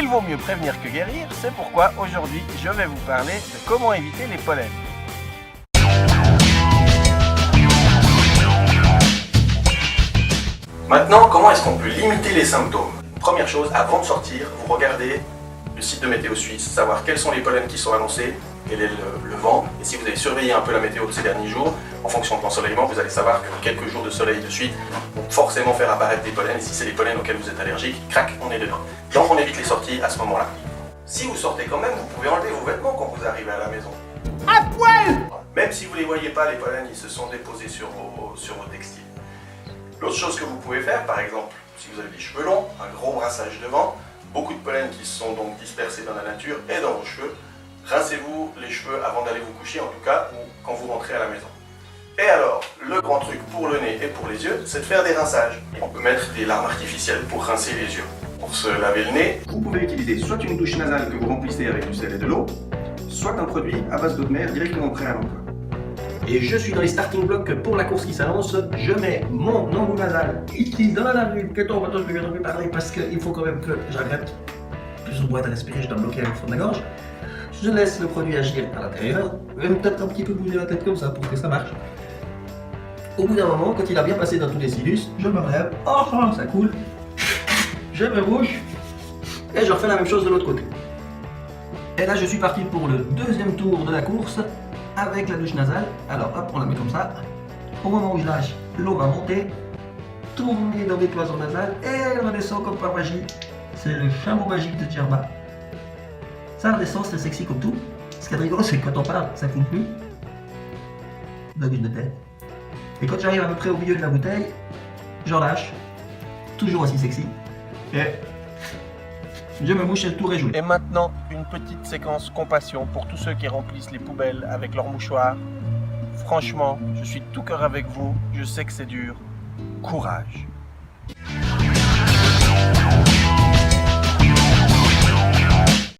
Il vaut mieux prévenir que guérir, c'est pourquoi aujourd'hui je vais vous parler de comment éviter les pollens. Maintenant, comment est-ce qu'on peut limiter les symptômes? Première chose, avant de sortir, vous regardez le site de Météo Suisse, savoir quels sont les pollens qui sont annoncés, quel est le vent, et si vous avez surveillé un peu la météo de ces derniers jours, en fonction de l'ensoleillement, vous allez savoir que quelques jours de soleil de suite vont forcément faire apparaître des pollens, et si c'est les pollens auxquels vous êtes allergique, crac, on est dedans. Donc on évite les sorties à ce moment-là. Si vous sortez quand même, vous pouvez enlever vos vêtements quand vous arrivez à la maison. À poil! Même si vous ne les voyez pas, les pollens, ils se sont déposés sur vos textiles. L'autre chose que vous pouvez faire, par exemple, si vous avez des cheveux longs, un gros brassage devant, beaucoup de pollen qui sont donc dispersés dans la nature et dans vos cheveux, rincez-vous les cheveux avant d'aller vous coucher en tout cas, ou quand vous rentrez à la maison. Et alors, le grand truc pour le nez et pour les yeux, c'est de faire des rinçages. On peut mettre des larmes artificielles pour rincer les yeux. Pour se laver le nez, vous pouvez utiliser soit une douche nasale que vous remplissez avec du sel et de l'eau, soit un produit à base d'eau de mer directement prêt à l'emploi. Et je suis dans les starting blocks pour la course qui s'annonce. Je mets mon embout nasal ici dans la nuque. Que ton je vais bien parler parce qu'il faut quand même que j'arrête plus ou moins de respirer. Je dois bloquer avec le fond de la gorge. Je laisse le produit agir à l'intérieur. Même peut-être un petit peu bouger la tête comme ça pour que ça marche. Au bout d'un moment, quand il a bien passé dans tous les sinus, je me relève. Oh, ça coule. Je me bouge. Et je refais la même chose de l'autre côté. Et là, je suis parti pour le deuxième tour de la course. Avec la douche nasale, alors hop, on la met comme ça. Au moment où je lâche, l'eau va monter, tourner dans des cloisons nasales et elle redescend comme par magie. C'est le chameau magique de Djerba. Ça redescend, c'est sexy comme tout. Ce qui est rigolo, c'est que quand on parle, ça coule plus. La goutte de tête. Et quand j'arrive à peu près au milieu de la bouteille, j'en lâche. Toujours aussi sexy. Et je me mouche et le tour est joué. Et maintenant, une petite séquence compassion pour tous ceux qui remplissent les poubelles avec leurs mouchoirs. Franchement, je suis tout cœur avec vous, je sais que c'est dur. Courage.